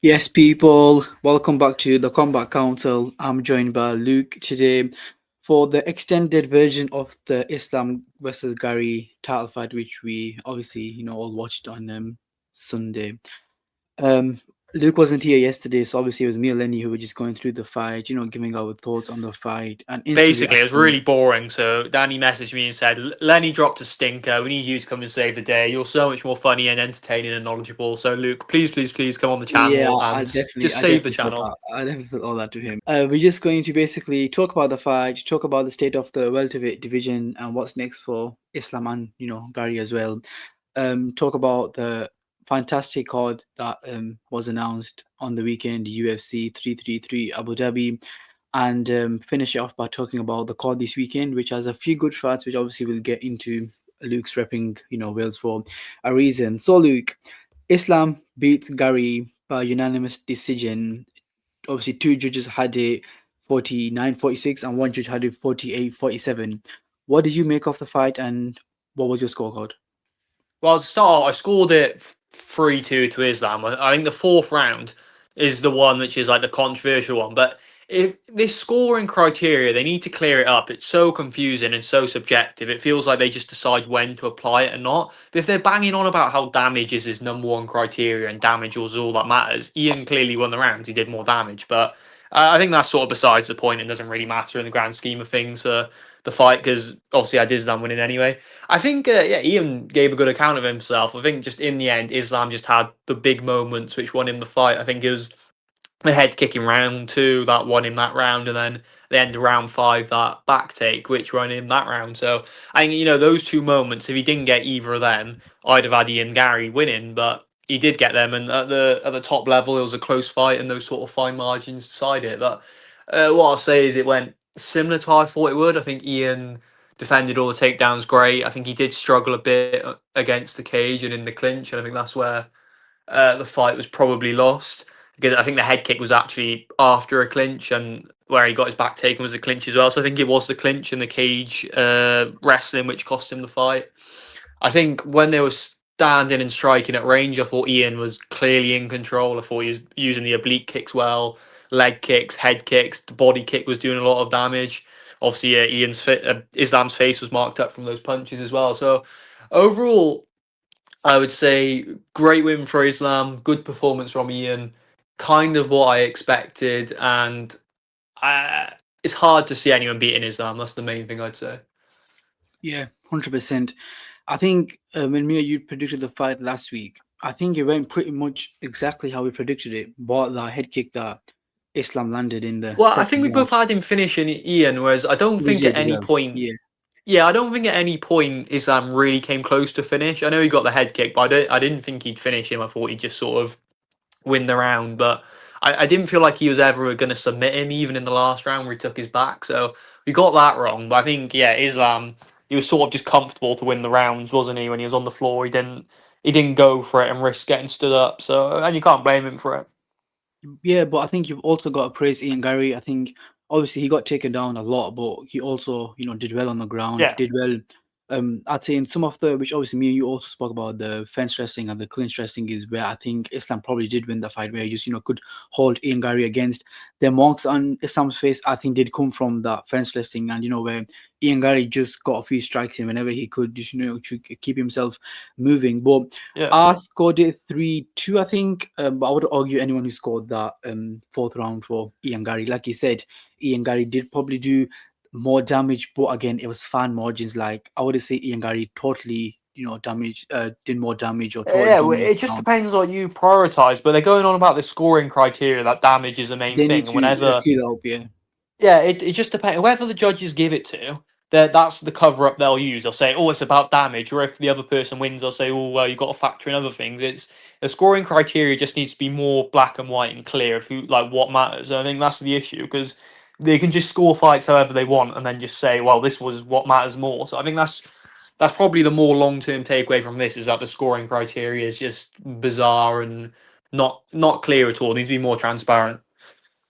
Yes, people, welcome back to the Combat Council. I'm joined by Luke today for the extended version of the Islam versus Gary title fight, which we obviously, all watched on Sunday. Um, Luke wasn't here yesterday, so obviously it was me and Lenny who were just going through the fight, giving our thoughts on the fight and instant Basically, it was reaction. really boring. So Danny messaged me and said, Lenny dropped a stinker. We need you to come and save the day. You're so much more funny and entertaining and knowledgeable. So, Luke, please, please, please come on the Yeah, channel I and definitely, just I save the definitely said channel. that. I definitely said all that to him. We're just going to basically talk about the fight, talk about the state of the welterweight division and what's next for Islam and Gary as well. Talk about the fantastic card that was announced on the weekend, UFC 333 Abu Dhabi, and finish it off by talking about the card this weekend, which has a few good fights, which obviously we'll get into. Luke's repping, Wales for a reason. So, Luke, Islam beat Gary by unanimous decision. Obviously, two judges had it 49-46, and one judge had it 48-47. What did you make of the fight, and what was your scorecard? Well, to start, I scored it 3-2 to Islam. I think the fourth round is the one which is like the controversial one. But if this scoring criteria, they need to clear it up. It's so confusing and so subjective. It feels like they just decide when to apply it and not. But if they're banging on about how damage is his number one criteria and damage was all that matters, Ian clearly won the round. He did more damage. But I think that's sort of besides the point. It doesn't really matter in the grand scheme of things for the fight because obviously I did Islam winning anyway. I think, yeah, Ian gave a good account of himself. I think just in the end, Islam just had the big moments which won him the fight. I think it was the head kick in round two that won him that round, and then the end of round five, that back take, which won him that round. So I think, those two moments, if he didn't get either of them, I'd have had Ian Gary winning, but he did get them. And at the top level, it was a close fight, and those sort of fine margins decide it. But what I'll say is it went similar to how I thought it would. I think Ian defended all the takedowns great. I think he did struggle a bit against the cage and in the clinch, and I think that's where the fight was probably lost because I think the head kick was actually after a clinch, and where he got his back taken was a clinch as well. So I think it was the clinch and the cage wrestling which cost him the fight. I think when they were standing and striking at range, I thought Ian was clearly in control. I thought he was using the oblique kicks well, leg kicks, head kicks. The body kick was doing a lot of damage. Obviously, Islam's face was marked up from those punches as well. So overall, I would say great win for Islam, good performance from Ian, kind of what I expected, and it's hard to see anyone beating Islam. That's the main thing I'd say. Yeah, 100%. I think when me and you predicted the fight last week, I think it went pretty much exactly how we predicted it, but the head kick that Islam landed in the Well, I think second we round, both had him finishing Ian, whereas I don't which think he at any deserved. point. Yeah. Yeah, I don't think at any point Islam really came close to finish. I know he got the head kick, but I didn't think he'd finish him. I thought he'd just sort of win the round, but I didn't feel like he was ever going to submit him, even in the last round where he took his back. So we got that wrong. But I think, yeah, Islam, he was sort of just comfortable to win the rounds, wasn't he? When he was on the floor, he didn't go for it and risk getting stood up. So and you can't blame him for it. Yeah, but I think you've also got to praise Ian Gary. I think obviously he got taken down a lot, but he also, did well on the ground, Yeah. did well. I'd say in some of the, which obviously me and you also spoke about the fence wrestling and the clinch wrestling is where I think Islam probably did win the fight, where he just, could hold Ian Gary against the marks on Islam's face. I think did come from that fence wrestling and, where Ian Gary just got a few strikes in whenever he could, just, to keep himself moving. But Yeah. I scored it 3-2, I think. But I would argue anyone who scored that fourth round for Ian Gary. Like you said, Ian Gary did probably do more damage, but again, it was fine margins. Like I would say Ian Gary totally, did more damage or totally Yeah, well, dominated it the just round. depends what you prioritize. But they're going on about the scoring criteria that damage is the main They need thing. And to whenever clear that up, yeah. Yeah, it just depends. Whoever the judges give it to, that's the cover up they'll use. They'll say, "Oh, it's about damage," or if the other person wins, they'll say, "Oh, well, you've got to factor in other things." It's the scoring criteria just needs to be more black and white and clear of who like what matters. I think that's the issue because they can just score fights however they want and then just say, "Well, this was what matters more." So I think that's probably the more long term takeaway from this is that the scoring criteria is just bizarre and not clear at all. It needs to be more transparent.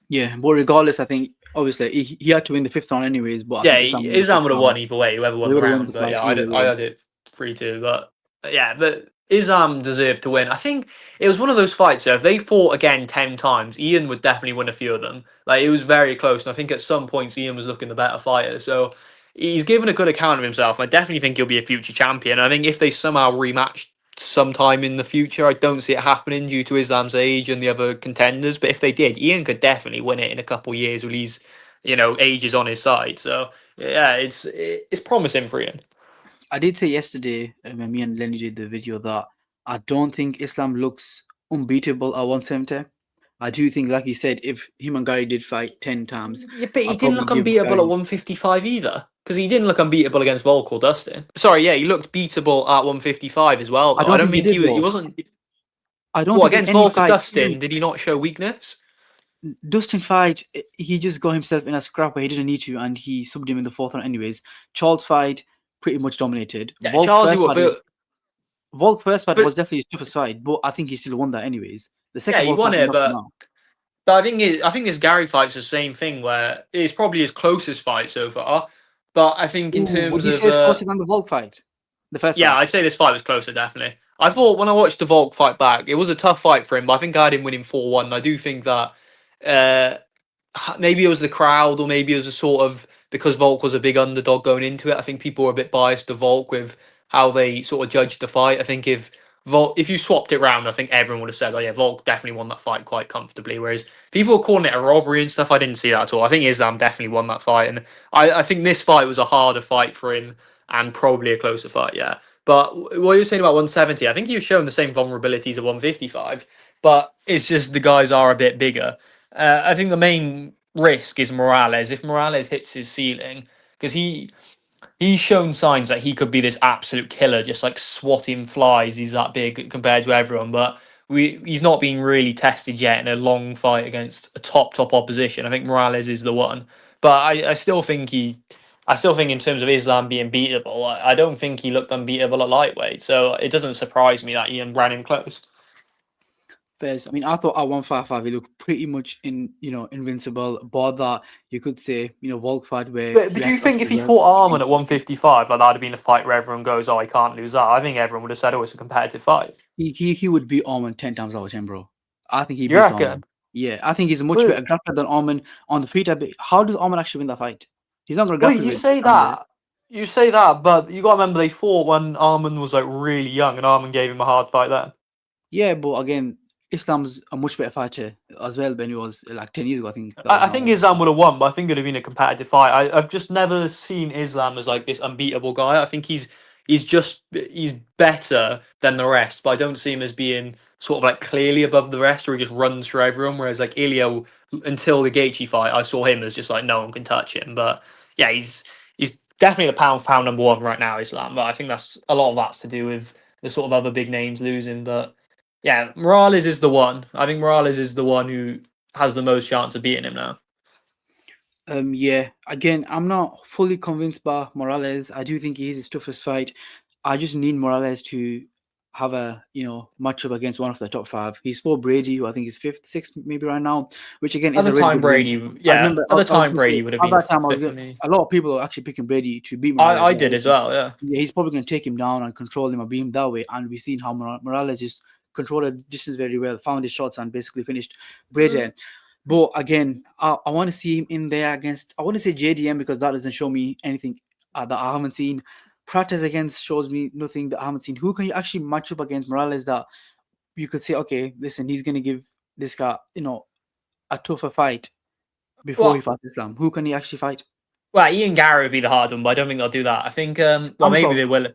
Yeah, but regardless, I think obviously he had to win the fifth round anyways, but I Yeah, think Islam won the Islam fifth would have round. won either way, whoever won They the would have won the round. But fight yeah, either I way. had it 3-2. But yeah, but Islam deserved to win. I think it was one of those fights. So if they fought again 10 times, Ian would definitely win a few of them. Like it was very close, and I think at some points Ian was looking the better fighter. So he's given a good account of himself. I definitely think he'll be a future champion. I think if they somehow rematch sometime in the future, I don't see it happening due to Islam's age and the other contenders. But if they did, Ian could definitely win it in a couple of years when he's age is on his side. So yeah, it's promising for Ian. I did say yesterday when me and Lenny did the video that I don't think Islam looks unbeatable at 170. I do think, like you said, if him and Gary did fight 10 times, Yeah, but he I'd didn't probably look give unbeatable at Gary. 155 either. Because he didn't look unbeatable against Volk or Dustin. Sorry, yeah, he looked beatable at 155 as well, I though. I don't don't think he think did he though. wasn't. I don't What, think in against any Volk or fight, Dustin, did he not show weakness? Dustin fight, he just got himself in a scrap where he didn't need to, and he subbed him in the fourth round anyways. Charles fight pretty much dominated. Yeah, Charles, Volk first fight was but definitely his toughest fight, but I think he still won that anyways. The yeah, second he Volk won fight was it, nothing but now. I think this Gary fight's the same thing where it's probably his closest fight so far. But I think in Ooh, would terms you of say it's closer than the Volk fight? The first yeah, fight? I'd say this fight was closer, definitely. I thought when I watched the Volk fight back, it was a tough fight for him, but I think I had him winning 4-1. I do think that uh, maybe it was the crowd, or maybe it was a sort of because Volk was a big underdog going into it. I think people were a bit biased to Volk with how they sort of judged the fight. I think if you swapped it round, I think everyone would have said, "Oh yeah, Volk definitely won that fight quite comfortably." Whereas people were calling it a robbery and stuff. I didn't see that at all. I think Islam definitely won that fight, and I think this fight was a harder fight for him and probably a closer fight. Yeah, but what you were saying about 170, I think he was showing the same vulnerabilities at 155, but it's just the guys are a bit bigger. I think the main risk is Morales. If Morales hits his ceiling, because he's shown signs that he could be this absolute killer, just like swatting flies. He's that big compared to everyone, but he's not been really tested yet in a long fight against a top opposition. I think Morales is the one, but I still think I still think in terms of Islam being beatable, I don't think he looked unbeatable at lightweight. So it doesn't surprise me that Ian ran him close. Fairs. I mean, I thought at 155 he looked pretty much invincible. But that you could say, Volk fight where But he do had you to think if actually he work. fought Arman at 155, like that'd have been a fight where everyone goes, "Oh, he can't lose that"? I think everyone would have said, "Oh, it's a competitive fight." He would beat Orman 10 times out of 10, bro. I think he You beats Orman. reckon? Yeah, I think he's a much Well, better grappler than Orman on the feet. How does Orman actually win that fight? He's not going to well, grapple you with say Islam, bro. that. You say that, but you got to remember they fought when Arman was like really young, and Arman gave him a hard fight then. Yeah, but again, Islam's a much better fighter as well than he was like 10 years ago. I think that was I now. think Islam would have won, but I think it'd have been a competitive fight. I've just never seen Islam as like this unbeatable guy. I think he's better than the rest, but I don't see him as being sort of like clearly above the rest, or he just runs through everyone. Whereas like Ilya, until the Gaethje fight, I saw him as just like no one can touch him. But yeah, he's definitely the pound for pound number one right now, Islam. But I think that's a lot of that's to do with the sort of other big names losing. But yeah, Morales is the one. I think Morales is the one who has the most chance of beating him now. Yeah. Again, I'm not fully convinced by Morales. I do think he is his toughest fight. I just need Morales to have a matchup against one of the top five. He's for Brady, who I think is fifth, sixth, maybe right now, which again At is the a really time, good win. Brady, I yeah, remember at the I was time, going to say Brady would have at been that time fifth for me. a lot of people are actually picking Brady to beat Morales. I did as well, yeah. Yeah, he's probably going to take him down and control him or beat him that way. And we've seen how Morales just controlled the distance very well, found his shots, and basically finished Brady. But again, I want to see him in there against, I want to say JDM because that doesn't show me anything that I haven't seen. Practice against shows me nothing that I haven't seen. Who can you actually match up against Morales that you could say, okay, listen, he's going to give this guy, a tougher fight before he Well, fights Islam? Who can he actually fight? Ian Gary would be the hard one, but I don't think they'll do that. I think, well, I'm maybe sorry. they will.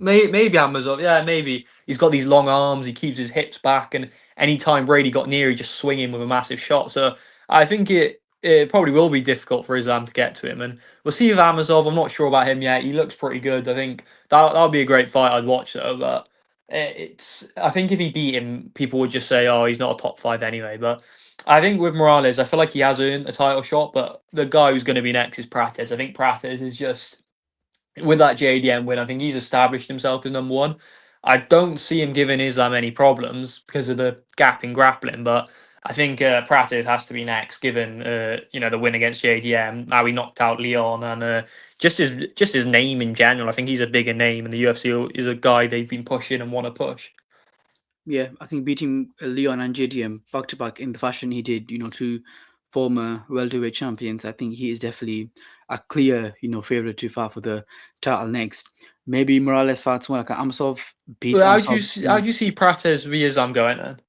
Maybe Amazon, yeah, maybe he's got these long arms. He keeps his hips back, and anytime Brady got near, he just swing him with a massive shot. So I think it probably will be difficult for Islam to get to him, and we'll see with Amazov. I'm not sure about him yet. He looks pretty good. I think that'll be a great fight. I'd watch though, but it's I think if he beat him, people would just say, "Oh, he's not a top five anyway." But I think with Morales, I feel like he has earned a title shot, but the guy who's going to be next is Prates. I think Prates is just with that JDM win, I think he's established himself as number one. I don't see him giving Islam any problems because of the gap in grappling, but I think Pratis has to be next, given the win against JDM. How he knocked out Leon, and just his name in general. I think he's a bigger name, and the UFC is a guy they've been pushing and want to push. Yeah, I think beating Leon and JDM back to back in the fashion he did, two former welterweight champions, I think he is definitely a clear, favorite to fight for the title next. Maybe Morales fights more like Amosov, beats Well, how do you Amosov. see, how do you see Pratis Viazam going then?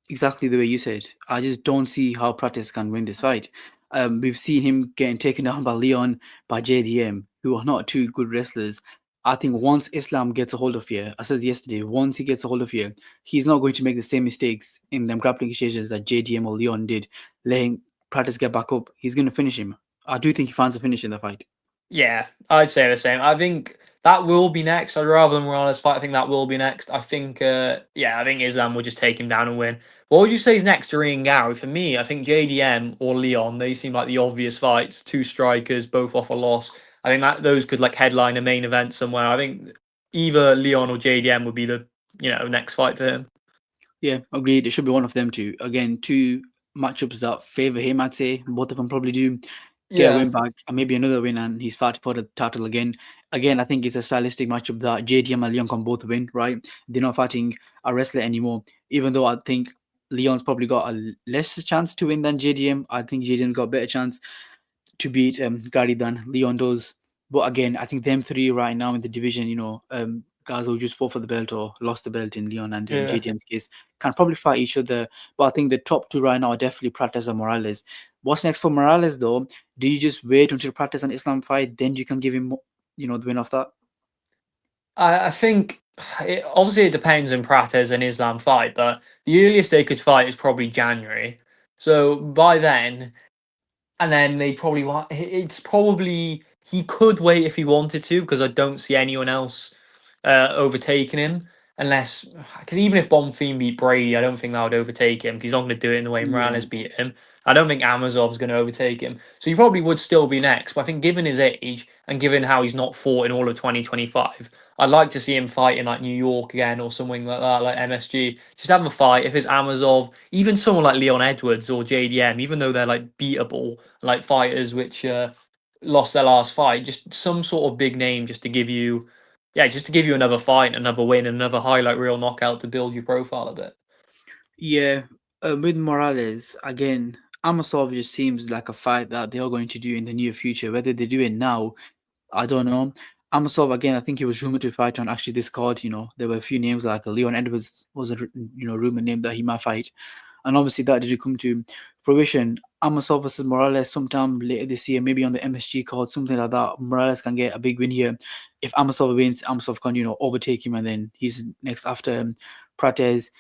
Exactly the way you said. I just don't see how Pratis can win this fight. We've seen him getting taken down by Leon, by JDM, who are not two good wrestlers. I think once Islam gets a hold of you, I said yesterday, once he gets a hold of you, he's not going to make the same mistakes in them grappling exchanges that JDM or Leon did, letting Pratis get back up. He's going to finish him. I do think he finds a finish in the fight. Yeah, I'd say the same. I think that will be next. I'd rather than Morales fight. I think that will be next. I think, I think Islam will just take him down and win. What would you say is next to Ian Gary? For me, I think JDM or Leon. They seem like the obvious fights. Two strikers, both off a loss. I think that those could like headline a main event somewhere. I think either Leon or JDM would be the next fight for him. Yeah, agreed. It should be one of them two. Again, two matchups that favor him, I'd say. Both of them probably do get a Yeah. win back and maybe another win, and he's fighting for the title again. Again, I think it's a stylistic matchup that JDM and Leon can both win, right? They're not fighting a wrestler anymore. Even though I think Leon's probably got a less chance to win than JDM, I think JDM got a better chance to beat Gary than Leon does. But again, I think them three right now in the division, guys who just fought for the belt or lost the belt in Leon and Yeah. JDM's case, can probably fight each other. But I think the top two right now are definitely Prates and Morales. What's next for Morales though? Do you just wait until Prates and Islam fight, then you can give him, the win of that? I think obviously it depends on Prates and Islam fight, but the earliest they could fight is probably January. So by then, and then they probably want. It's probably he could wait if he wanted to because I don't see anyone else overtaking him unless because even if Bonfim beat Brady, I don't think that would overtake him because he's not going to do it in the way Yeah. Morales beat him. I don't think Amazov's going to overtake him, so he probably would still be next. But I think given his age and given how he's not fought in all of 2025, I'd like to see him fight in like New York again or something like that, like MSG. Just have a fight. If it's Amazov, even someone like Leon Edwards or JDM, even though they're like beatable, like fighters which lost their last fight, just some sort of big name just to give you, yeah, just to give you another fight, another win, another highlight reel knockout to build your profile a bit. Yeah, with Morales, again, Amosov just seems like a fight that they are going to do in the near future. Whether they do it now, I don't know. Amosov, again, I think he was rumored to fight on actually this card. There were a few names like Leon Edwards was a rumored name that he might fight, and obviously that didn't come to fruition. Amosov versus Morales sometime later this year, maybe on the MSG card, something like that. Morales can get a big win here. If Amosov wins, Amosov can overtake him, and then he's next after Prates.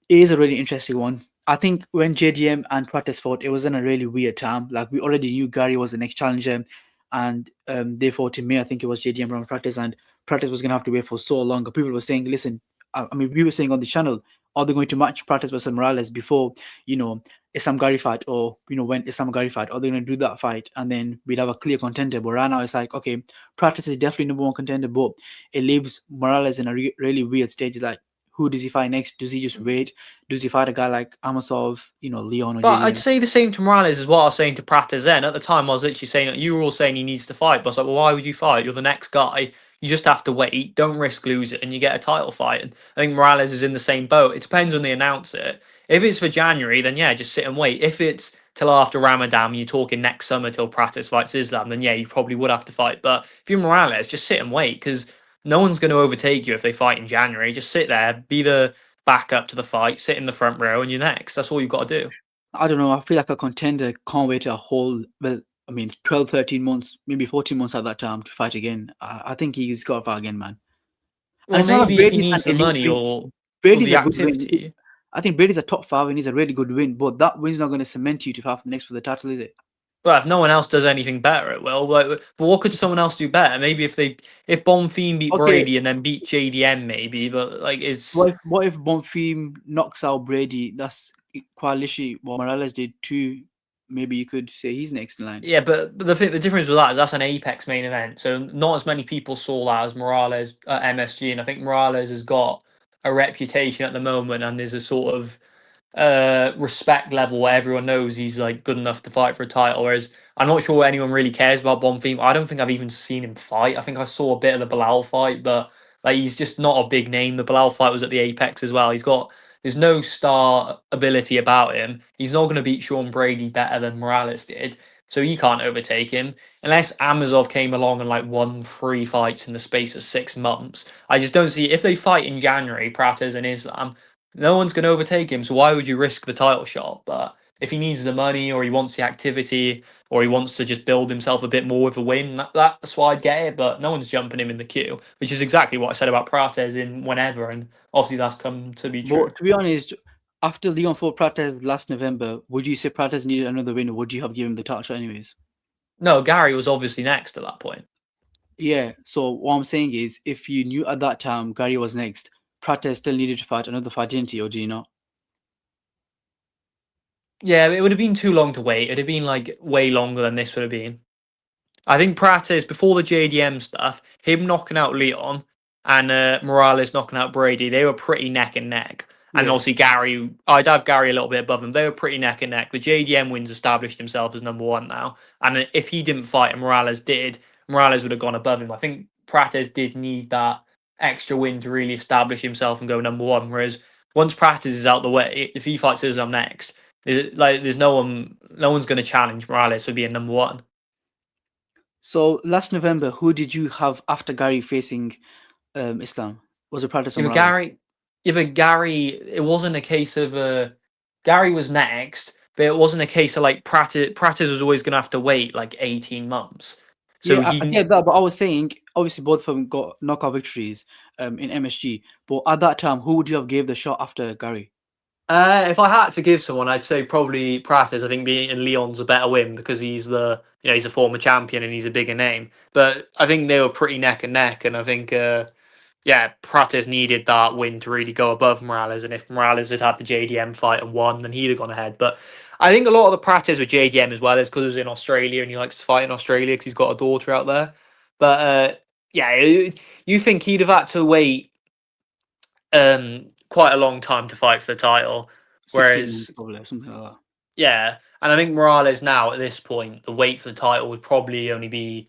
It is a really interesting one. I think when JDM and Prates fought, it was in a really weird time. Like we already knew Gary was the next challenger, and they fought in May. I think it was JDM around Prates, and Prates was gonna have to wait for so long. People were saying, "Listen, I mean, we were saying on the channel, are they going to match Prates versus Morales before you know Islam Gary fight, or when Islam Gary fight? Are they going to do that fight, and then we'd have a clear contender?" But right now, it's like, okay, Prates is definitely number one contender, but it leaves Morales in a really weird stage. Like, who does he fight next? Does he just wait? Does he fight a guy like Amosov, Leon or But I'd JDM? say the same to Morales as what I was saying to Prates then. At the time, I was literally saying, you were all saying he needs to fight. But I was like, well, why would you fight? You're the next guy. You just have to wait. Don't risk losing, and you get a title fight. And I think Morales is in the same boat. It depends when they announce it. If it's for January, then yeah, just sit and wait. If it's till after Ramadan, you're talking next summer till Prates fights Islam, then yeah, you probably would have to fight. But if you're Morales, just sit and wait because no one's going to overtake you if they fight in January. Just sit there, be the backup to the fight, sit in the front row, and you're next. That's all you've got to do. I don't know. I feel like a contender can't wait a whole, well, I mean, 12, 13 months, maybe 14 months at that time to fight again. I think he's got to fight again, man. And Well, it's not like maybe if he Brady's an needs the elite money win. or Brady's the a good win. activity. I think Brady's a top five and he's a really good win, but that win's not going to cement you to fight for the next for the title, is it? Well, if no one else does anything better, it will. But what could someone else do better? Maybe if Bonfim beat Okay, Brady and then beat JDM, maybe. But like, what it's if Bonfim knocks out Brady? That's quite literally what Morales did too. Maybe you could say he's next in line. yeah. But the difference with that is that's an Apex main event, so not as many people saw that as Morales at MSG, and I think Morales has got a reputation at the moment, and there's a sort of respect level where everyone knows he's like good enough to fight for a title. Whereas I'm not sure anyone really cares about Bonfim. I don't think I've even seen him fight. I think I saw a bit of the Bilal fight, but like he's just not a big name. The Bilal fight was at the Apex as well. There's no star ability about him. He's not going to beat Sean Brady better than Morales did. So he can't overtake him unless Amazov came along and like won 3 fights in the space of 6 months. I just don't see if they fight in January, Prates and Islam. No one's going to overtake him, so why would you risk the title shot? But if he needs the money or he wants the activity or he wants to just build himself a bit more with a win, that's why I'd get it. But no one's jumping him in the queue, which is exactly what I said about Prates in whenever, and obviously that's come to be true. But to be honest, after Leon fought Prates last November, would you say Prates needed another win, or would you have given him the title shot anyways? No, Gary was obviously next at that point. Yeah. So what I'm saying is, if you knew at that time Gary was next, Prates still needed to fight another fight, didn't he, or do you not? Yeah, it would have been too long to wait. It'd have been like way longer than this would have been. I think Prates before the JDM stuff, him knocking out Leon and Morales knocking out Brady, they were pretty neck and neck. And Yeah. obviously Gary, I'd have Gary a little bit above him. They were pretty neck and neck. The JDM wins established himself as number one now, and if he didn't fight and Morales did, Morales would have gone above him. I think Prates did need that extra win to really establish himself and go number one. Whereas once Prates is out the way, if he fights Islam next, there's no one's going to challenge Morales for being number one. So last November, who did you have after Gary facing Islam? Was it Prates or Yeah, but Morales? Gary, it wasn't a case of Gary was next, but it wasn't a case of like Pratis was always gonna have to wait like 18 months. So Yeah, I he get that, but I was saying obviously both of them got knockout victories in MSG. But at that time, who would you have gave the shot after Gary? if I had to give someone, I'd say probably Pratis. I think being Leon's a better win because he's a former champion and he's a bigger name. But I think they were pretty neck and neck, and I think yeah, Prates needed that win to really go above Morales. And if Morales had had the JDM fight and won, then he'd have gone ahead. But I think a lot of the Prates with JDM as well is because he was in Australia and he likes to fight in Australia because he's got a daughter out there. But yeah, you think he'd have had to wait quite a long time to fight for the title. 16 Whereas, months probably, or something like that. yeah, and I think Morales now at this point, the wait for the title would probably only be,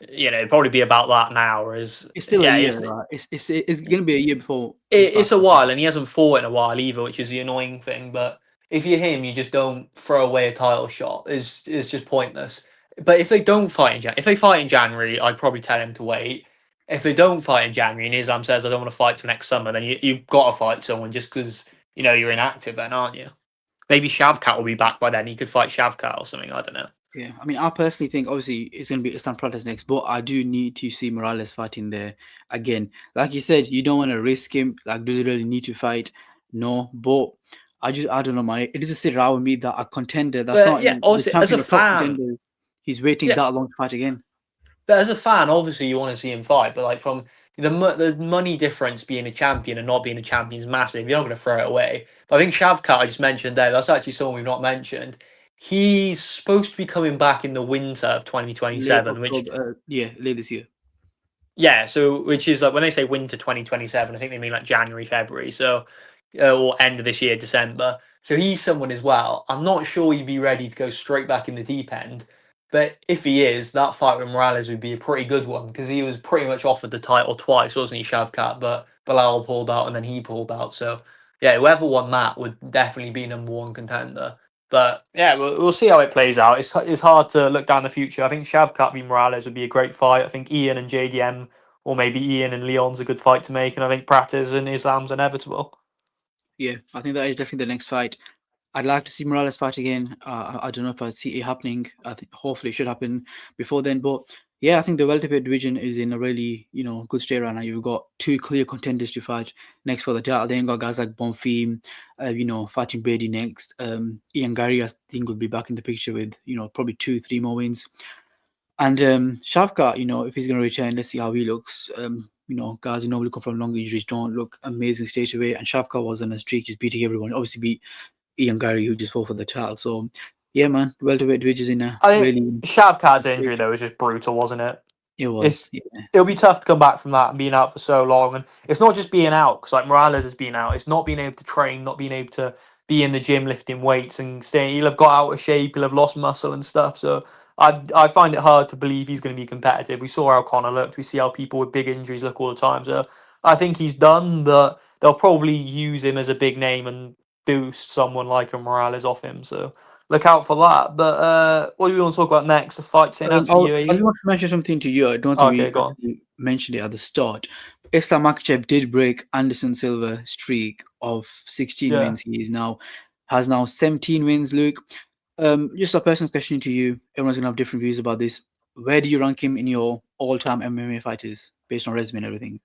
it'd probably be about that now. Whereas, It's still a yeah, year, right? It's gonna be a year before he it's fights. a while, and he hasn't fought in a while either, which is the annoying thing. But if you're him, you just don't throw away a title shot. It's just pointless. But if they don't fight in if they fight in January, I'd probably tell him to wait. If they don't fight in January, and Islam says I don't want to fight till next summer, then you've got to fight someone just because you're inactive, then aren't you? Maybe Shavkat will be back by then. He could fight Shavkat or something. I don't know. Yeah, I mean, I personally think obviously it's going to be Islam Prates next, but I do need to see Morales fighting there again. Like you said, you don't want to risk him. Like, does he really need to fight? No, but I don't know, man. It doesn't sit right with me that a contender that's But not yeah, even the also as a champion of top fan, contenders, he's waiting yeah, that long to fight again. but as a fan, obviously you want to see him fight. But like from the money difference being a champion and not being a champion is massive. You're not going to throw it away. But I think Shavkat, I just mentioned there, that's actually someone we've not mentioned. He's supposed to be coming back in the winter of Late 2027, which October, yeah, late this year. yeah, so which is like when they say winter 2027, I think they mean like January, February, so or end of this year, December. So he's someone as well. I'm not sure he'd be ready to go straight back in the deep end, but if he is, that fight with Morales would be a pretty good one because he was pretty much offered the title twice, wasn't he, Shavkat? But Bilal pulled out and then he pulled out. So yeah, whoever won that would definitely be number one contender. But yeah, we'll see how it plays out. It's hard to look down the future. I think Shavkat v Morales would be a great fight. I think Ian and JDM, or maybe Ian and Leon's a good fight to make, and I think Pratis and Islam's inevitable. Yeah, I think that is definitely the next fight. I'd like to see Morales fight again. I don't know if I see it happening. I think hopefully it should happen before then. But yeah, I think the welterweight division is in a really good state right now. You've got two clear contenders to fight next for the title. Then you got guys like Bonfim, fighting Brady next. Ian Gary, I think, will be back in the picture with probably 2-3 more wins. And Shavkat, if he's going to return, let's see how he looks. Guys who normally come from long injuries don't look amazing straight away. And Shavkat was on a streak, just beating everyone. Obviously, beat Ian Gary, who just fought for the title. So, yeah, man, welterweight division is in a I think really Shavkat's injury though was just brutal, wasn't it? it was. It's Yeah. it'll be tough to come back from that and being out for so long. And it's not just being out because like Morales has been out. It's not being able to train, not being able to be in the gym lifting weights and staying. He'll have got out of shape. He'll have lost muscle and stuff. So I find it hard to believe he's going to be competitive. We saw how Connor looked. We see how people with big injuries look all the time. So I think he's done, but they'll probably use him as a big name and boost someone like a Morales off him. So look out for that. But what do we want to talk about next? The fight St. Anne's for I just UAE. want to mention something to you. I don't think Okay, we go on. actually mentioned it at the start. Islam Makhachev did break Anderson Silva streak of 16 Yeah. wins. He is now has now 17 wins. Luke, just a personal question to you. Everyone's gonna have different views about this. Where do you rank him in your all-time MMA fighters based on resume and everything?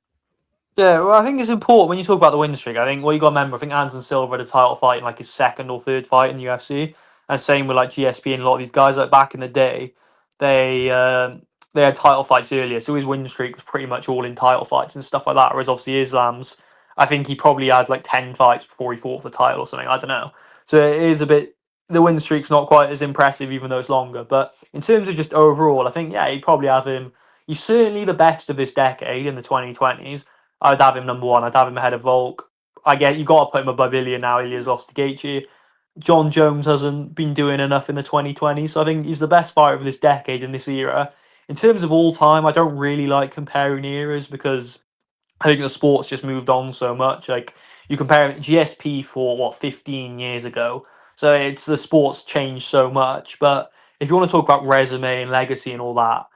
Yeah, well, I think it's important when you talk about the win streak. I think what you got to remember, I think Anderson Silva had a title fight in like his second or third fight in the UFC, and same with like GSP and a lot of these guys. Like back in the day, they they had title fights earlier, so his win streak was pretty much all in title fights and stuff like that. Whereas obviously Islam's, I think he probably had like 10 fights before he fought for the title or something. I don't know. So it is a bit. The win streak's not quite as impressive, even though it's longer. But in terms of just overall, I think yeah, he'd probably have him. He's certainly the best of this decade in the 2020s. I'd have him number one. I'd have him ahead of Volk. I get you got to put him above Ilya now. Ilya's lost to Gaethje. John Jones hasn't been doing enough in the 2020s, so I think he's the best fighter of this decade in this era. In terms of all time, I don't really like comparing eras because I think the sport's just moved on so much. Like you compare GSP for what 15 years ago, so it's the sport's changed so much. But if you want to talk about resume and legacy and all that,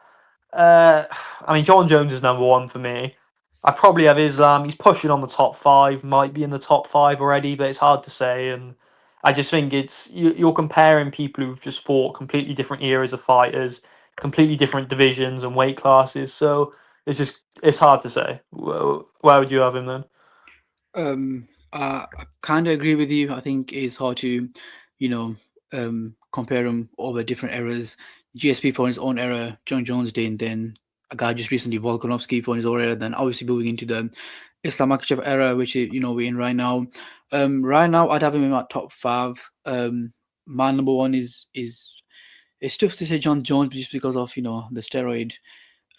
uh, I mean, John Jones is number one for me. I probably have Islam. He's pushing on the top five, might be in the top five already, but it's hard to say. And I just think you're comparing people who've just fought completely different eras of fighters, completely different divisions and weight classes. So it's hard to say. Where would you have him then? I kind of agree with you. I think it's hard to, you know, compare them over different eras. GSP for his own era, John Jones did, and then a guy just recently, Volkanovski for his own era. Then obviously moving into the Islam Makhachev era, which is, we're in right now. Right now, I'd have him in my top five. My number one is it's tough to say John Jones just because of the steroid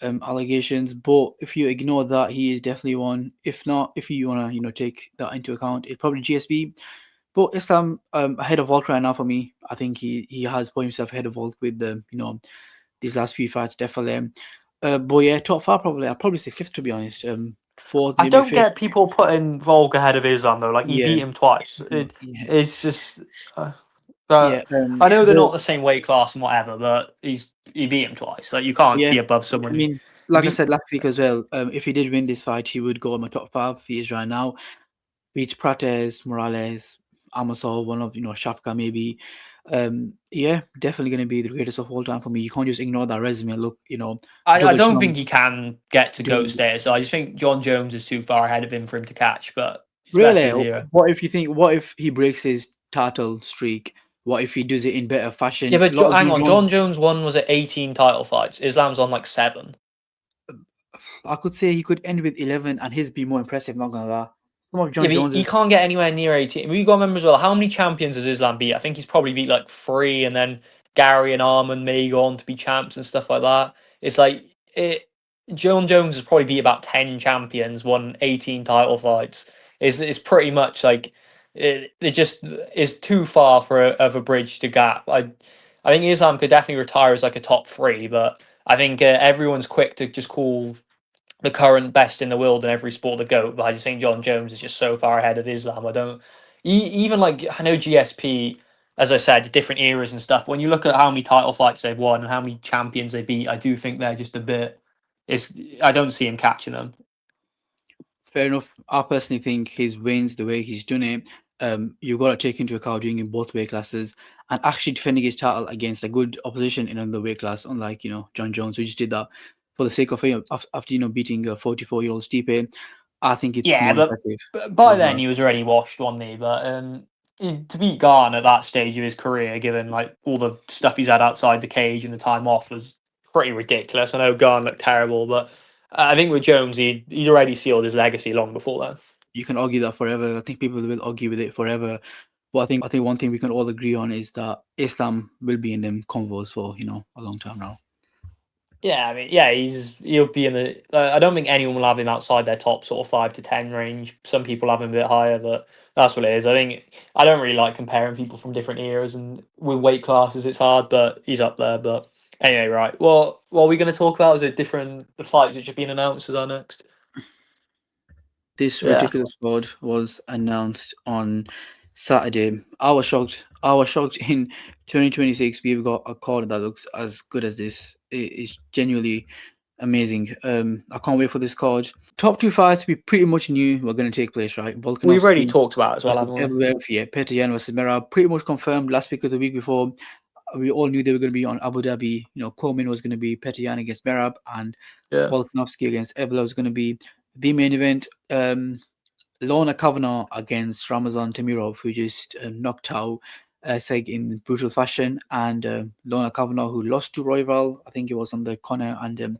allegations. But if you ignore that, he is definitely one. If not, if you wanna take that into account, it's probably GSP. But Islam ahead of Volk right now for me. I think he has put himself ahead of Volk with the these last few fights definitely. But yeah, top five probably. I'd probably say fifth to be honest. Fourth I maybe don't fifth. get people putting Volk ahead of Islam though. Like he Yeah, beat him twice. yeah, It's just. Uh, yeah. I know they're But not the same weight class and whatever, but he beat him twice. Like you can't yeah, be above I someone. mean, He like I beat. said last week as well. If he did win this fight, he would go on my top five. He is right now. Beats Prates, Morales, Amasol, one of Shapka maybe. Yeah, definitely going to be the greatest of all time for me. You can't just ignore that resume. Look, I double don't think he champs can get to GOAT doing status. So I just think John Jones is too far ahead of him for him to catch. But he's best of really. his era. What if you think? What if he breaks his title streak? What if he does it in better Yeah, fashion? A but lot of hang John on. Jones. John Jones won was at 18 title fights. Islam's on like 7. I could say he could end with 11, and his be more impressive. Not gonna lie. Some of Yeah, John but he Jones's. can't get anywhere near 18. We got to remember as well, how many champions has Islam beat? I think he's probably beat like 3, and then Gary and Arman may go on to be champs and stuff like that. It's like it. John Jones has probably beat about 10 champions, won 18 title fights. It's pretty much like it just is too far for of a bridge to gap. I think Islam could definitely retire as like a top 3, but I think everyone's quick to just call the current best in the world in every sport the GOAT, but I just think John Jones is just so far ahead of Islam. I don't even like I know GSP, as I said, different eras and stuff. When you look at how many title fights they've won and how many champions they beat, I do think they're just a bit. It's I don't see him catching them. Fair enough. I personally think his wins, the way he's done it, you've got to take into account doing in both weight classes and actually defending his title against a good opposition in another weight class, unlike John Jones, who just did that for the sake of him after beating a 44-year-old Stipe. I think it's Yeah, more but, impressive. by Not then gonna. he was already washed, wasn't he? But to beat Garn at that stage of his career, given like all the stuff he's had outside the cage and the time off, was pretty ridiculous. I know Garn looked terrible, but I think with Jones, he'd already sealed his legacy long before then. You can argue that forever. I think people will argue with it forever. But I think one thing we can all agree on is that Islam will be in them convos for a long time now. Yeah, I mean, yeah, he'll be in the. I don't think anyone will have him outside their top sort of 5 to 10 range. Some people have him a bit higher, but that's what it is. I think I don't really like comparing people from different eras and with weight classes. It's hard, but he's up there. But anyway, right. Well, what are we going to talk about? Is it different the fights which have been announced as our next? This Yeah, ridiculous squad was announced on Saturday. I was shocked. I was shocked in 2026 we've got a card that looks as good as this. It is genuinely amazing. I can't wait for this card. Top two fights we pretty much knew were going to take place, right? we've already Volkanovski talked about it as well, versus haven't we? Evloev, yeah, Petr Yan versus Merab, pretty much confirmed last week or the week before. We all knew they were going to be on Abu Dhabi. You know, Coleman was going to be Petr Yan against Merab, and Yeah, Volkanovski against Evloev was going to be the main event. Lorna Kavanagh against Ramazan Tamirov, who just knocked out Seg in brutal fashion, and Lorna Kavanagh, who lost to Royval. I think it was on the Connor and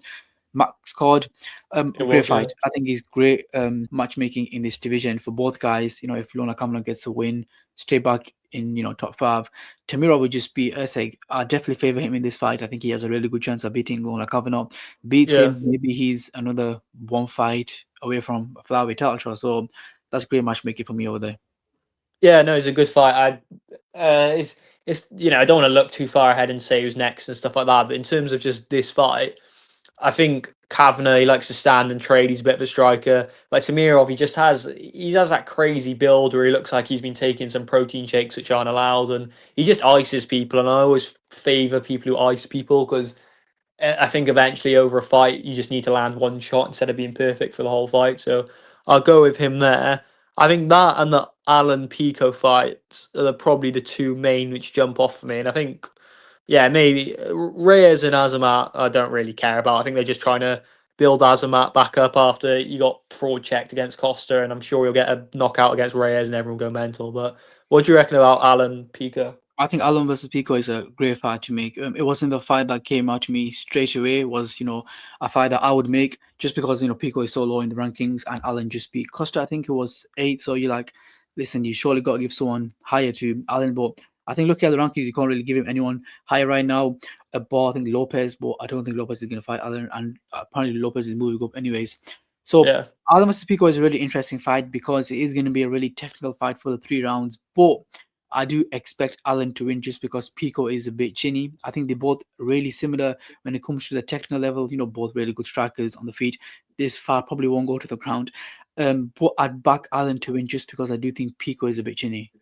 Max card. it Great was. Yeah, fight. I think he's great matchmaking in this division for both guys. You know, if Lorna Kavanagh gets a win, straight back in top five. Tamirov would just be Seg. I definitely favor him in this fight. I think he has a really good chance of beating Lorna Kavanagh. Beats yeah. him, maybe he's another one fight away from a flyweight title shot. So that's great matchmaking for me over there. Yeah, no, it's a good fight. It's I don't want to look too far ahead and say who's next and stuff like that. But in terms of just this fight, I think Kavanagh, he likes to stand and trade. He's a bit of a striker. Like Tamirov, he has that crazy build where he looks like he's been taking some protein shakes which aren't allowed, and he just ices people. And I always favor people who ice people because I think eventually over a fight you just need to land one shot instead of being perfect for the whole fight. So I'll go with him there. I think that and the Alan Pico fights are probably the two main which jump off for me. And I think, yeah, maybe Reyes and Azamat I don't really care about. I think they're just trying to build Azamat back up after you got fraud checked against Costa, and I'm sure you'll get a knockout against Reyes and everyone go mental. But what do you reckon about Alan Pico? I think Allen versus Pico is a great fight to make. It wasn't the fight that came out to me straight away. It was a fight that I would make just because Pico is so low in the rankings and Allen just beat Costa. I think it was 8. So you're like, listen, you surely got to give someone higher to Allen. But I think looking at the rankings, you can't really give him anyone higher right now. But I think Lopez, but I don't think Lopez is going to fight Allen, and apparently Lopez is moving up anyways. So Yeah. Allen versus Pico is a really interesting fight because it is going to be a really technical fight for the 3 rounds. But I do expect Allen to win just because Pico is a bit chinny. I think they're both really similar when it comes to the technical level. Both really good strikers on the feet. This fight probably won't go to the ground. But I'd back Allen to win just because I do think Pico is a bit chinny.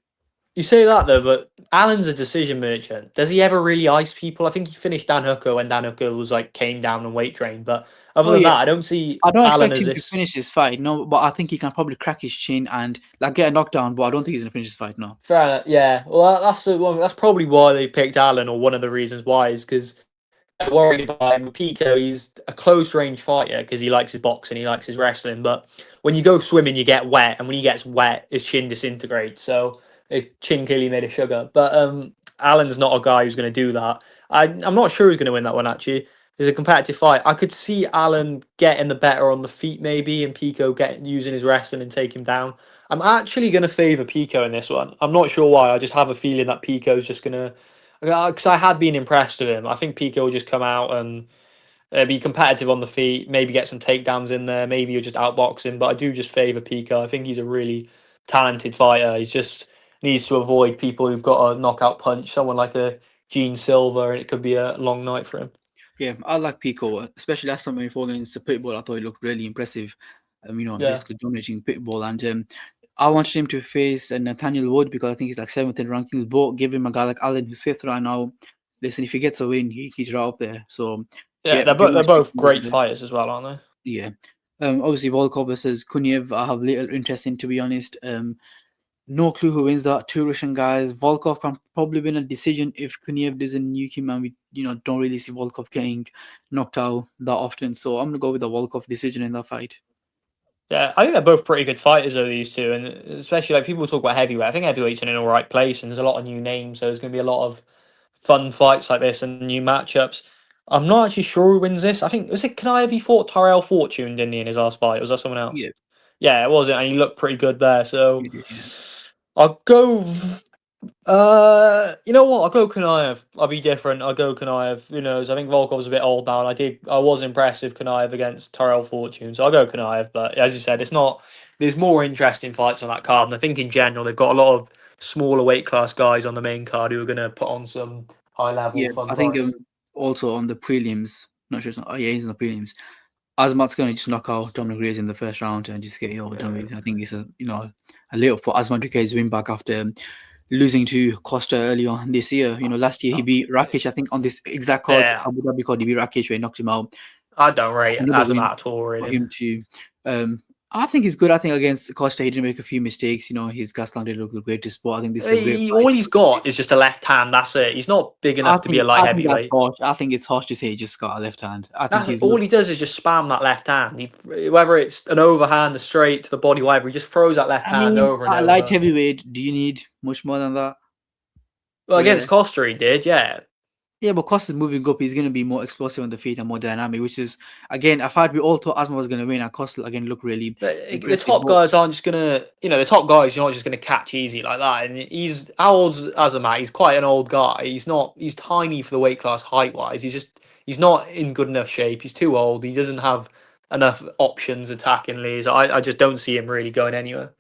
You say that though, but Alan's a decision merchant. Does he ever really ice people? I think he finished Dan Hooker when Dan Hooker was like came down and weight trained. But other Oh than yeah, that, I don't see I don't Alan expect as him to this. finish this fight, no, but I think he can probably crack his chin and like get a knockdown. But I don't think he's gonna finish this fight, no. Fair enough. Yeah. Well, that's probably why they picked Alan, or one of the reasons why is because worried about him. Pico, he's a close range fighter because he likes his boxing, he likes his wrestling. But when you go swimming, you get wet, and when he gets wet, his chin disintegrates. So his chin clearly made of sugar. But Alan's not a guy who's going to do that. I'm not sure who's going to win that one actually. It's a competitive fight. I could see Alan getting the better on the feet maybe, and Pico getting using his wrestling and take him down. I'm actually going to favour Pico in this one. I'm not sure why. I just have a feeling that Pico's just going to because I had been impressed with him. I think Pico will just come out and be competitive on the feet, maybe get some takedowns in there, maybe you'll just outbox him. But I do just favour Pico. I think he's a really talented fighter. He just needs to avoid people who've got a knockout punch, someone like a Gene Silver, and it could be a long night for him. Yeah, I like Pico, especially last time when he fought against the Pitbull. I thought he looked really impressive. Yeah. Basically dominating Pitbull, and I wanted him to face Nathaniel Wood because I think he's like 7th in rankings. But give him a guy like Allen who's 5th right now. Listen, if he gets a win, he's right up there. So Yeah, yeah, they're, great they're both matchmaking over great there. fighters as well, aren't they? Yeah. Obviously Volkov versus Kunyev, I have little interest in, to be honest. No clue who wins that. Two Russian guys. Volkov can probably win a decision if Kunyev doesn't nuke him, and we don't really see Volkov getting knocked out that often. So I'm gonna go with the Volkov decision in that fight. Yeah, I think they're both pretty good fighters, though, these two, and especially like people talk about heavyweight. I think heavyweight's in an all right place, and there's a lot of new names, so there's going to be a lot of fun fights like this and new matchups. I'm not actually sure who wins this. I think was it Kanaev he fought Tyrell Fortune, didn't he, in his last fight? Or was that someone else? Yeah, Yeah, it was it, and he looked pretty good there. So yeah. I'll go. You know what? I'll go Kanaev. I'll be different. I'll go Kanaev. Who knows? I think Volkov's a bit old now, and I was impressed with Kanaev against Tyrell Fortune, so I'll go Kanaev. But as you said, it's not. There's more interesting fights on that card, and I think in general they've got a lot of smaller weight class guys on the main card who are going to put on some high level Yeah, fun I think fights. also on the prelims, not sure. Oh yeah, he's in the prelims. Azmat's going to just knock out Dominic Reyes in the first round and just get it over done Yeah, with. I think it's a little for Azmat to get his win back after losing to Costa earlier on this year. Last year he beat Rakic. I think on this exact card, yeah. Abu Dhabi card, he beat Rakic where he knocked him out. I don't rate Another Azamat win at all, for really. him to. I think he's good. I think against Costa he didn't make a few mistakes. His Gaston did look the greatest spot. I think this is a great All fight. he's got is just a left hand. That's it. He's not big enough to be a light I think that's heavyweight. harsh. I think it's harsh to say he just got a left hand. I think That's he's all he does is just spam that left hand. Whether it's an overhand, a straight to the body, whatever, he just throws that left I hand mean, over and at light over. heavyweight, do you need much more than that? Well, against Where Costa, he did, yeah. Yeah, but Costa's moving up. He's going to be more explosive on the feet and more dynamic, which is again a fight we all thought Asma was going to win, and Costa again looked really The impressive. top But guys aren't just gonna, the top guys you're not just gonna catch easy like that. And he's how old's Azamat? He's quite an old guy. He's not. He's tiny for the weight class height wise. He's not in good enough shape. He's too old. He doesn't have enough options attackingly. So I just don't see him really going anywhere.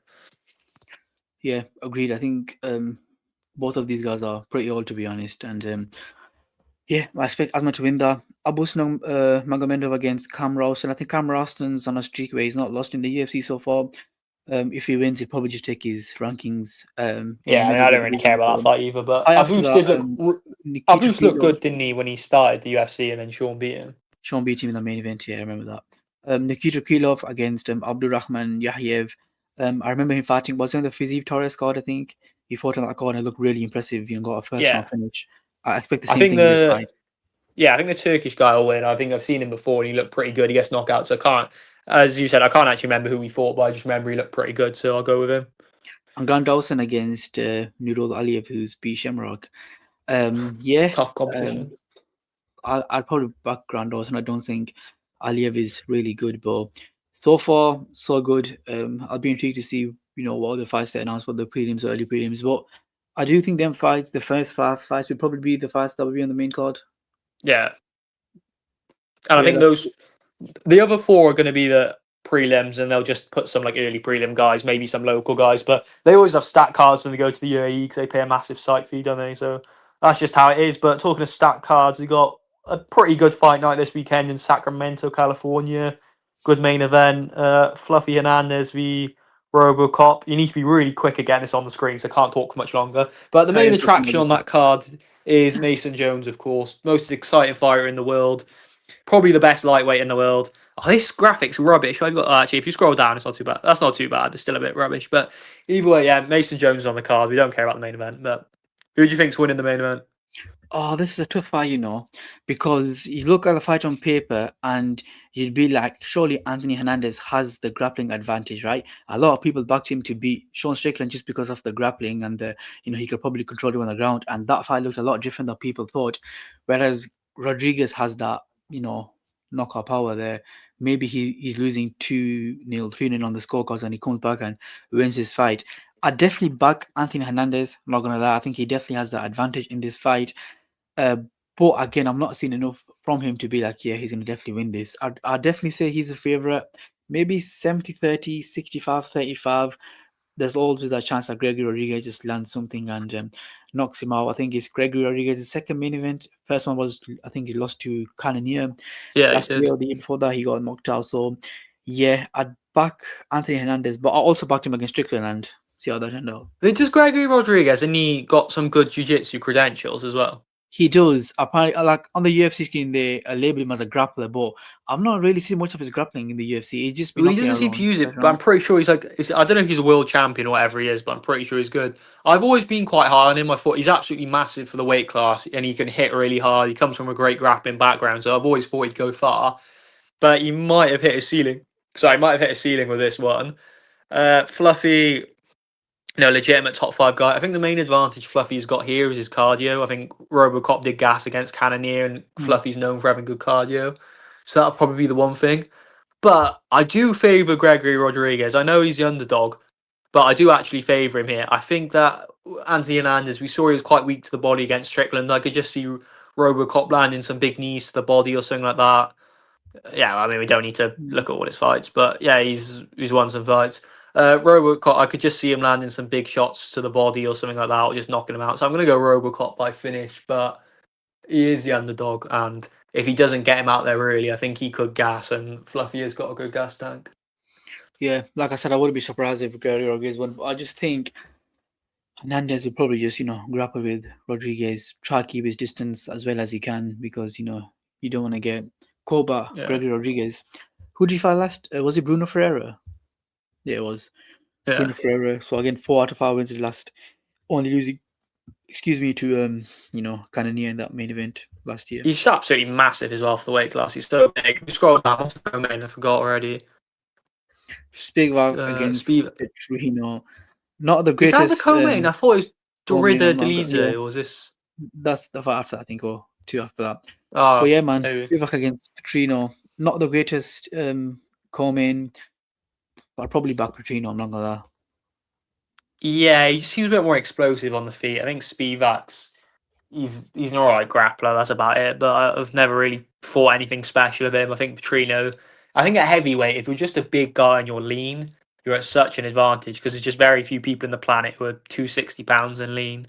yeah, agreed. I think both of these guys are pretty old to be honest, and yeah, I expect Asma to win that. Magomedov against Cam Ralston. I think Cam Ralston's on a streak where he's not lost in the UFC so far. If he wins, he'll probably just take his rankings in Yeah, I mean, I middleweight don't really care division. about that So fight either. But right after Abus that, did look. Nikita Abus looked Krylov. good, didn't he, when he started the UFC and then Sean beat him? Sean beat him in the main event. Yeah, I remember that. Nikita Krylov against Abdurrahman Yahyev. I remember him fighting. Was he on the Fiziev Torres card? I think he fought on that card and looked really impressive. Got a first round Yeah, finish. I expect the I same think thing in this the fight. yeah, I think the Turkish guy will win. I think I've seen him before and he looked pretty good. He gets knocked out, so I can't. As you said, I can't actually remember who he fought, but I just remember he looked pretty good, so I'll go with him. And Grant Dawson against Nurul Aliyev, who's B Shamrock. Yeah, Tough um, competition. I'll probably back Grant Dawson. I don't think Aliyev is really good, but so far so good. I'll be intrigued to see what other fights they announce for the prelims, early prelims. But I do think them fights, the first five fights, will probably be the fights that will be on the main card. Yeah, and I Yeah, think the other four are going to be the prelims, and they'll just put some like early prelim guys, maybe some local guys, but they always have stat cards when they go to the UAE because they pay a massive site fee, don't they? So that's just how it is. But talking of stat cards, we got a pretty good fight night this weekend in Sacramento, California. Good main event. Fluffy Hernandez v Robocop. You need to be really quick at getting this on the screen, so I can't talk for much longer. But the Hurry main up, talking attraction about on this. that card is Mason Jones, of course, most exciting fighter in the world, probably the best lightweight in the world. Oh, this graphic's rubbish. I've got actually, if you scroll down, it's not too bad. That's not too bad. It's still a bit rubbish, but either way, yeah, Mason Jones is on the card. We don't care about the main event, but who do you think's winning the main event? Oh, this is a tough fight, because you look at the fight on paper and you'd be like, surely Anthony Hernandez has the grappling advantage, right? A lot of people backed him to beat Sean Strickland just because of the grappling and he could probably control him on the ground. And that fight looked a lot different than people thought. Whereas Rodriguez has that, knockout power there. Maybe he's losing 2-0, 3-0 on the scorecards and he comes back and wins his fight. I definitely back Anthony Hernandez. I'm not gonna lie. I think he definitely has the advantage in this fight. Uh, but again, I'm not seeing enough from him to be like, yeah, he's going to definitely win this. I'd definitely say he's a favorite. Maybe 70-30, 65-35. There's always that chance that Gregory Rodriguez just lands something and knocks him out. I think it's Gregory Rodriguez's second main event. First one was, I think he lost to Cannonier Yeah, he last year did. or the year before that. He got knocked out. So, yeah, I'd back Anthony Hernandez, but I also backed him against Strickland and see how that turned out. Does Gregory Rodriguez and he got some good jiu-jitsu credentials as well? He does. Apparently, like on the UFC screen, they label him as a grappler, but I've not really seen much of his grappling in the UFC. He's just been Well, he knocking doesn't out seem to around use first it, but I'm round. pretty sure he's like. I don't know if he's a world champion or whatever he is, but I'm pretty sure he's good. I've always been quite high on him. I thought he's absolutely massive for the weight class, and he can hit really hard. He comes from a great grappling background, so I've always thought he'd go far. But he might have hit his ceiling. Sorry, he might have hit his ceiling with this one. Fluffy, legitimate top five guy. I think the main advantage Fluffy's got here is his cardio. I think Robocop did gas against Cannonier, and Hmm. Fluffy's known for having good cardio. So that'll probably be the one thing. But I do favour Gregory Rodriguez. I know he's the underdog, but I do actually favour him here. I think that Anthony Hernandez, we saw he was quite weak to the body against Strickland. I could just see Robocop landing some big knees to the body or something like that. Yeah, I mean, we don't need to Mm. look at all his fights, but yeah, he's won some fights. Robocop, I could just see him landing some big shots to the body or something like that, or just knocking him out. So I'm going to go Robocop by finish, but he is the underdog, and if he doesn't get him out there early, I think he could gas, and Fluffy has got a good gas tank. Yeah, like I said, I wouldn't be surprised if Gary Rodriguez won. But I just think Hernandez will probably just, grapple with Rodriguez, try to keep his distance as well as he can because, you don't want to get caught by Yeah, Gregory Rodriguez. Who did he fight last? Was it Bruno Ferreira? Yeah, it was yeah. Bruno Ferreira. So again, 4 out of 5 wins in the last, only losing, excuse me, to kind of near in that main event last year. He's absolutely massive as well for the weight class. He's so big. We scrolled down. What's the co-main? I forgot already. Spivak against Speed. Petrino. Not the Is that the greatest co-main? I thought it was co-main. Dorida Yeah, Delize, or was this? that's the fight after that, I think, or two after that. But Oh, yeah, man, maybe. Spivak against Petrino. Not the greatest co-main, but I'll probably back Petrino. I'm not gonna lie. Yeah, he seems a bit more explosive on the feet. I think Spivak's he's an alright grappler. That's about it. But I've never really thought anything special of him. I think Petrino. I think at heavyweight, if you're just a big guy and you're lean, you're at such an advantage because there's just very few people in the planet who are 260 pounds and lean.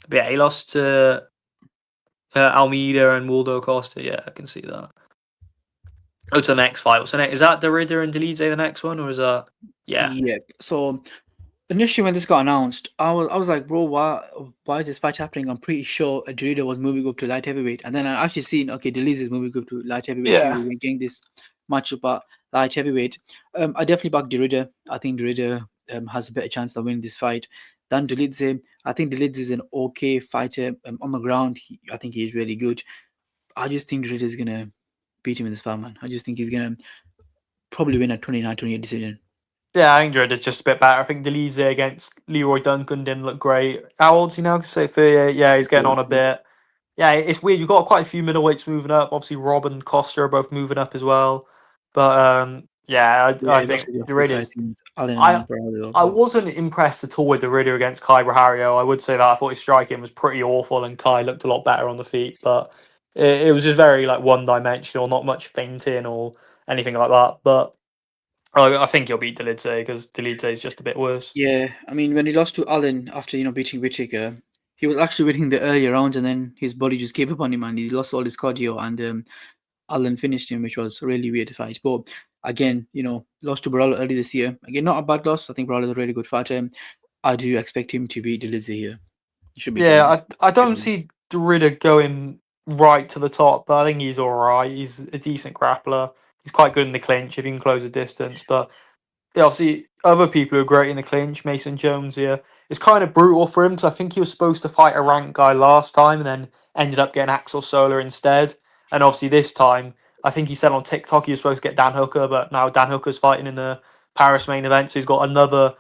But yeah, he lost to Almeida and Waldo Costa. Yeah, I can see that. Go to the next fight. What's the next? Is that Derrida and Delize the next one, or is that? Yeah, Yep. So initially when this got announced, I was like, bro, why is this fight happening? I'm pretty sure Dorito was moving up to light heavyweight, and then I actually seen okay, Deliz is moving up to light heavyweight too. yeah, We're getting this matchup at light heavyweight. I definitely back Dorito. I think Dorito has a better chance of winning this fight than Deliz. I think Deliz is an okay fighter on the ground. I think he's really good. I just think Dorito is gonna beat him in this fight, man. I just think he's gonna probably win a 29-28 decision. yeah. I think Derrida's just a bit better. I think Delize against Leroy Duncan didn't look great. How old's he now? Say 38. Yeah, he's getting on a Yeah, bit. Yeah, it's weird. You've got quite a few middleweights moving up. Obviously, Rob and Costa are both moving up as well. But yeah, I yeah, that's think what you're Derrida's. fighting Allen I and Bernardo, I but wasn't impressed at all with the Ritter against Kai Brahario. I would say that I thought his striking was pretty awful, and Kai looked a lot better on the feet. But it was just very like one dimensional, not much feinting or anything like that. But I think he'll beat Delidze because Delidze is just a bit worse. yeah, I mean, when he lost to Allen after beating Whittaker, he was actually winning the earlier rounds, and then his body just gave up on him, and he lost all his cardio, and Allen finished him, which was a really weird fight. But again, lost to Barolo early this year. Again, not a bad loss. I think Barolo is a really good fighter. I do expect him to beat Delizzi here. He should beat Yeah, Delizzi. I don't see Ritter going right to the top, but I think he's all right. He's a decent grappler. He's quite good in the clinch if he can close the distance, but yeah, obviously, other people who are great in the clinch, Mason Jones here, it's kind of brutal for him because I think he was supposed to fight a ranked guy last time and then ended up getting Axel Solar instead. And obviously, this time, I think he said on TikTok he was supposed to get Dan Hooker, but now Dan Hooker's fighting in the Paris main event, so he's got another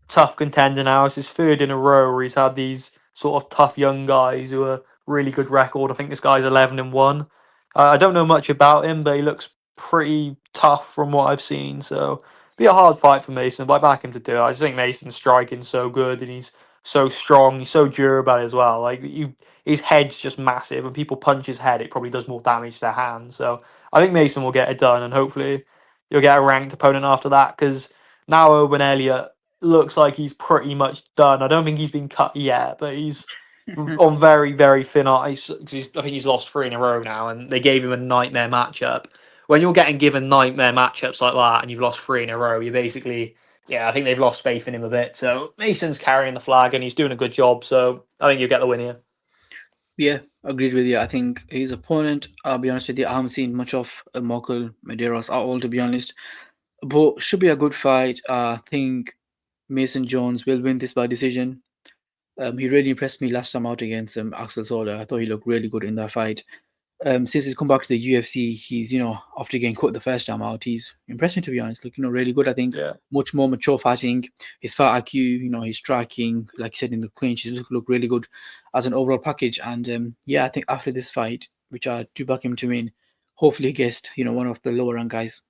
tough contender now. It's his third in a row where he's had these sort of tough young guys who are really good record. I think this guy's 11-1. I don't know much about him, but he looks pretty tough from what I've seen. So be a hard fight for Mason, but I back him to do it. I just think Mason's striking so good and he's so strong. He's so durable as well. Like his head's just massive, and people punch his head, it probably does more damage to their hand. So I think Mason will get it done, and hopefully you'll get a ranked opponent after that because now Owen Elliott looks like he's pretty much done. I don't think he's been cut yet, but he's on very, very thin ice. I think he's lost 3 in a row now, and they gave him a nightmare matchup. When you're getting given nightmare matchups like that and you've lost 3 in a row, you basically, yeah, I think they've lost faith in him a bit. So Mason's carrying the flag and he's doing a good job. So I think you'll get the win here. Yeah, agreed with you. I think his opponent, I'll be honest with you, I haven't seen much of Michael Medeiros at all, to be honest. But should be a good fight. I think Mason Jones will win this by decision. He really impressed me last time out against Axel Soler. I thought he looked really good in that fight. Since he's come back to the UFC, he's after getting cut the first time out, he's impressed me, to be honest. Look, really good. I think Yeah. much more mature fighting. His fight IQ, his striking, like you said in the clinch, he look really good as an overall package. And yeah, I think after this fight, which I do back him to win, hopefully against one of the lower rank guys.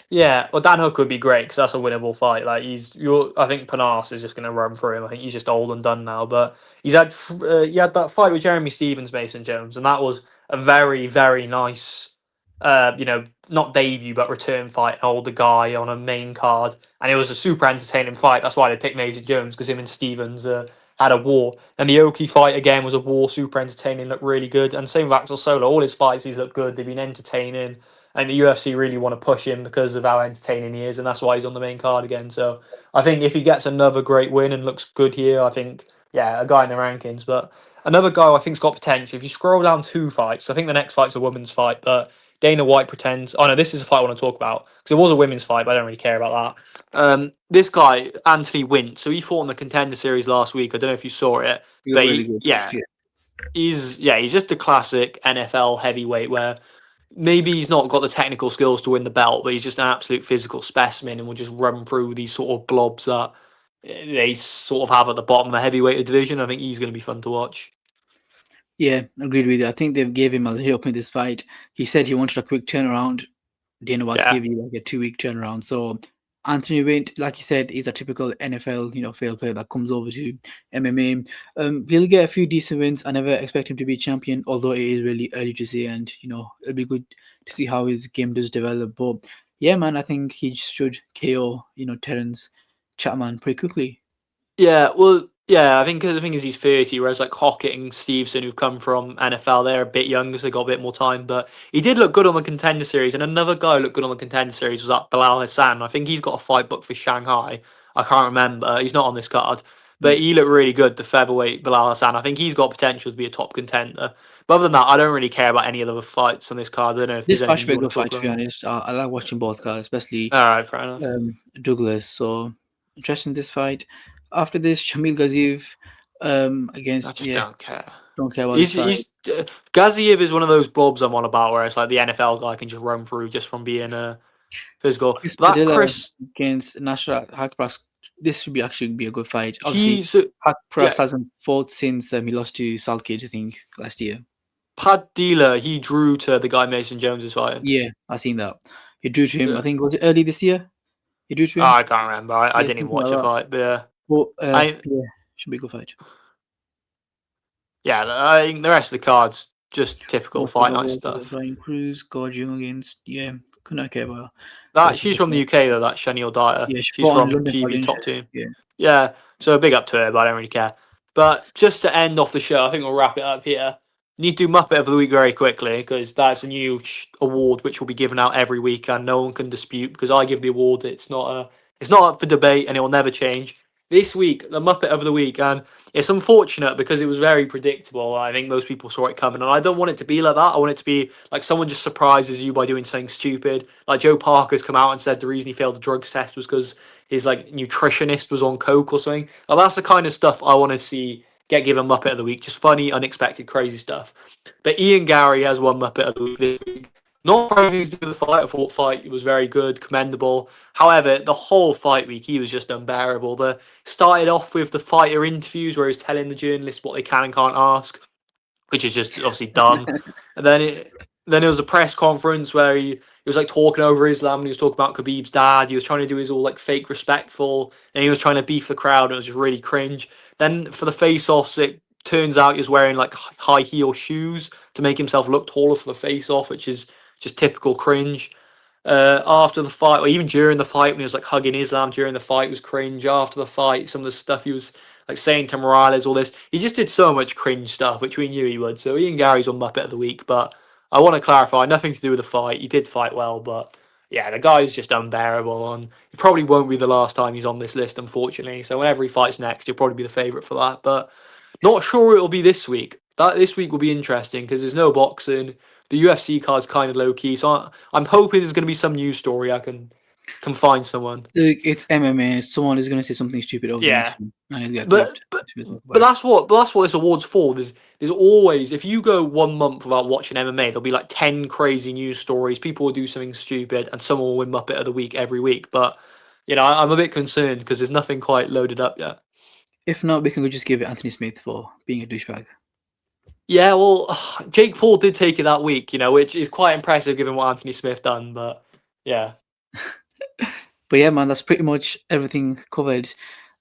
Yeah, well, Dan Hook would be great because that's a winnable fight. Like I think Panas is just going to run through him. I think he's just old and done now. But he had that fight with Jeremy Stevens, Mason Jones, and that was a very very nice, not debut but return fight. An older guy on a main card, and it was a super entertaining fight. That's why they picked Mason Jones because him and Stevens had a war. And the Oki fight again was a war, super entertaining, looked really good. And same with Axel Solo, all his fights he's looked good. They've been entertaining and the UFC really want to push him because of how entertaining he is, and that's why he's on the main card again. So I think if he gets another great win and looks good here, I think a guy in the rankings. But another guy I think's got potential. If you scroll down two fights, I think the next fight's a women's fight, but Dana White pretends. Oh no, this is a fight I want to talk about because it was a women's fight, but I don't really care about that. This guy Anthony Wint, so he fought in the Contender Series last week. I don't know if you saw it, He was but really good. Yeah. he's just a classic NFL heavyweight where maybe he's not got the technical skills to win the belt, but he's just an absolute physical specimen and will just run through these sort of blobs that they sort of have at the bottom of the heavyweight division. I think he's going to be fun to watch. Yeah, agreed with you. I think they gave him a help in this fight. He said he wanted a quick turnaround. Dana White's Yeah. gave you like a 2 week turnaround. So Anthony Wint, like you said, is a typical NFL, fail player that comes over to MMA. He'll get a few decent wins. I never expect him to be champion, although it is really early to say, and it'll be good to see how his game does develop. But yeah, man, I think he should KO, Terence Chapman pretty quickly. Yeah, well, yeah, I think the thing is he's 30, whereas like Hockett and Stevenson, who've come from NFL, they're a bit younger, so they got a bit more time. But he did look good on the Contender Series, and another guy who looked good on the Contender Series was that Bilal Hassan. I think he's got a fight booked for Shanghai. I can't remember. He's not on this card, but Yeah. he looked really good. The featherweight Bilal Hassan. I think he's got potential to be a top contender. But other than that, I don't really care about any other fights on this card. I don't know if This there's fight anything should be you a want good to talk fight, to be about. honest. I like watching both guys, especially All right, fair enough. Douglas. So interesting this fight. After this, Shamil Gaziev I against just don't care. don't care about this He's fight. he's Gaziev is one of those blobs I'm on about where it's like the NFL guy can just run through just from being physical. Chris But that Padilla Chris, against Nasrat Hakpras. This should be actually be a good fight. Obviously, he's yeah, Hakpras hasn't fought since he lost to Salkid, I think, last year. Pad dealer. He drew to the guy Mason Jones is fighting. Yeah, I seen that. He drew to him. I Yeah. think was it early this year. He drew to Oh, him. I can't remember. I Yeah, didn't even something watch like the that. fight, but But I yeah, should be a good fight. I think the rest of the cards just typical Most of fight the night world, stuff. Brian Cruz, Gorgium against could not care about the That rest of she's the from the fight. UK though. That Shaniel Dyer. Yeah, she She's fought on from London card, GB didn't she? top team. Yeah. Yeah, so big up to her, but I don't really care. But just to end off the show, I think we'll wrap it up here. Need to do Muppet of the Week very quickly because that's a new award which will be given out every week and no one can dispute because I give the award. It's not up for debate and it will never change. This week, the Muppet of the Week, and it's unfortunate because it was very predictable. I think most people saw it coming, and I don't want it to be like that. I want it to be like someone just surprises you by doing something stupid. Like Joe Parker's come out and said the reason he failed the drugs test was because his like nutritionist was on coke or something. Like, that's the kind of stuff I want to see get given Muppet of the Week. Just funny, unexpected, crazy stuff. But Ian Gary has one Muppet of the Week this week. Not for anything to do with the fight. I thought fight was very good, commendable. However, the whole fight week he was just unbearable. The started off with the fighter interviews where he was telling the journalists what they can and can't ask, which is just obviously dumb. And then it was a press conference where he was like talking over Islam and he was talking about Khabib's dad. He was trying to do his all like fake respectful and he was trying to beef the crowd and it was just really cringe. Then for the face offs, it turns out he was wearing like high heel shoes to make himself look taller for the face off, which is just typical cringe. After the fight, or even during the fight, when he was like hugging Islam during the fight, was cringe. After the fight, some of the stuff he was like saying to Morales, all this, he just did so much cringe stuff, which we knew he would. So Ian Gary's on Muppet of the Week, but I want to clarify, nothing to do with the fight. He did fight well, but yeah, the guy's just unbearable, and it probably won't be the last time he's on this list, unfortunately. So whenever he fights next, he'll probably be the favourite for that. But not sure it'll be this week. That this week will be interesting because there's no boxing. The UFC card's kind of low key, so I'm hoping there's going to be some news story. I can find someone. It's MMA. Someone is going to say something stupid over the next Yeah, one, and it'll get but clipped. but To talk but about. that's what this award's for. There's always if you go 1 month without watching MMA, there'll be like 10 crazy news stories. People will do something stupid, and someone will win Muppet of the Week every week. But I'm a bit concerned because there's nothing quite loaded up yet. If not, we can just give it Anthony Smith for being a douchebag. Yeah, well, Jake Paul did take it that week, which is quite impressive given what Anthony Smith done. But yeah. But yeah, man, that's pretty much everything covered.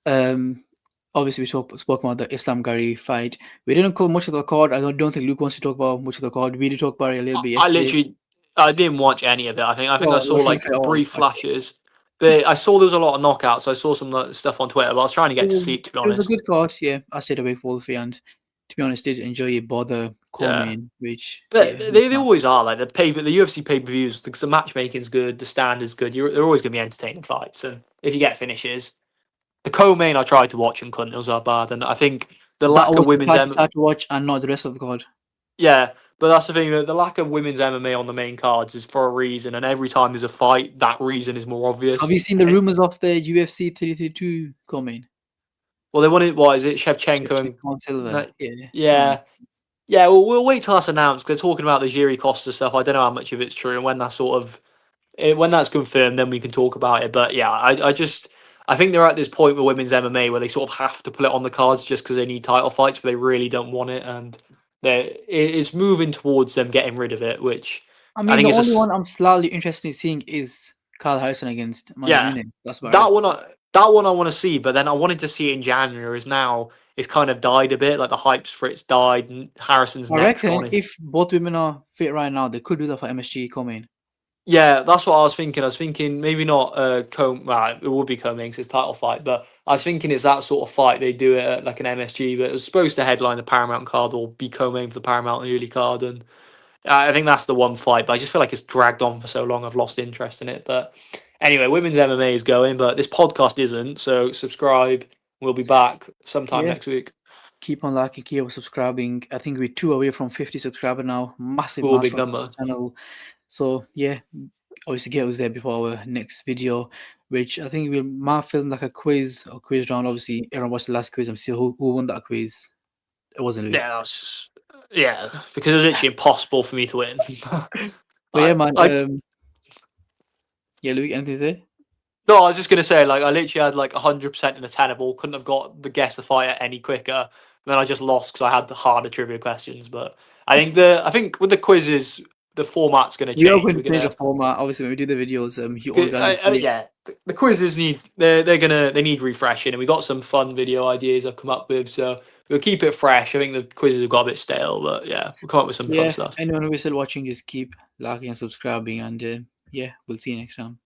Um, Obviously, spoke about the Islam Gary fight. We didn't cover much of the card. I don't think Luke wants to talk about much of the card. We did talk about it a little bit I yesterday. literally, I didn't watch any of it. I think I Oh, saw watch not like at all. brief Okay. flashes. But I saw there was a lot of knockouts. I saw some stuff on Twitter, but I was trying to It get to was sleep, to be it was a honest. good card. Yeah, I stayed awake for Wolfie, and to be honest, did enjoy it. Bother Yeah. co-main, which But yeah, was they mad. always are like the UFC pay per views. The matchmaking's good, the standard's good. They're always going to be entertaining fights, and if you get finishes, the co-main I tried to watch and couldn't. It was that bad, and I think the That lack of was the women's fight I tried to watch, and not the rest of the card. yeah, but that's the thing that the lack of women's MMA on the main cards is for a reason, and every time there's a fight, that reason is more Have obvious. you seen the rumors of the UFC 332 co-main? Well, they wanted what is it Shevchenko and On Silver. no, Yeah, man. yeah. Yeah, well, we'll wait till that's announced. 'Cause they're talking about the Jiri Costa stuff. I don't know how much of it's true, and when that sort of when that's confirmed, then we can talk about it. But yeah, I think they're at this point with women's MMA where they sort of have to put it on the cards just because they need title fights, but they really don't want it, and it's moving towards them getting rid of it, which I I mean, think the is only one I'm slightly interested in seeing is Kyle Harrison against Amanda yeah, Nunes. That's about that it. one that one I want to see, but then I wanted to see it in January. Is now it's kind of died a bit, like the hypes for it's died, and Harrison's I neck's reckon gone. It's if both women are fit right now, they could do that for MSG co-main. Yeah, that's what I was thinking. I was thinking maybe not well, it would be Coming 'cause it's title fight, but I was thinking it's that sort of fight they do it at like an MSG, but it was supposed to headline the Paramount card or be co-main for the Paramount early card, and I think that's the one fight. But I just feel like it's dragged on for so long. I've lost interest in it. But anyway, women's MMA is going, but this podcast isn't. So subscribe. We'll be back sometime Yeah, next week. keep on liking, keep on subscribing. I think we're 2 away from 50 subscribers now. Massive Cool, big milestone for number. our channel. So yeah, obviously get us there before our next video, which I think we might film like a quiz round. Obviously, everyone watched the last quiz. I'm still who won that quiz. It wasn't Luke. Yeah, yeah, because it was literally impossible for me to win. But yeah, man. I Yeah, Luke, anything to say? No, I was just gonna say, like, I literally had like 100% in the tenable. Couldn't have got the guess the fighter any quicker. Then I just lost because I had the harder trivia questions. But I think with the quizzes, the format's gonna We are change. going We're to change the gonna, format. Obviously, when we do the videos, you organically. yeah, the quizzes they need refreshing, and we got some fun video ideas I've come up with. So we'll keep it fresh. I think the quizzes have got a bit stale, but yeah, we'll come up with some fun Yeah, stuff. anyone who is still watching, just keep liking and subscribing, and yeah, we'll see you next time.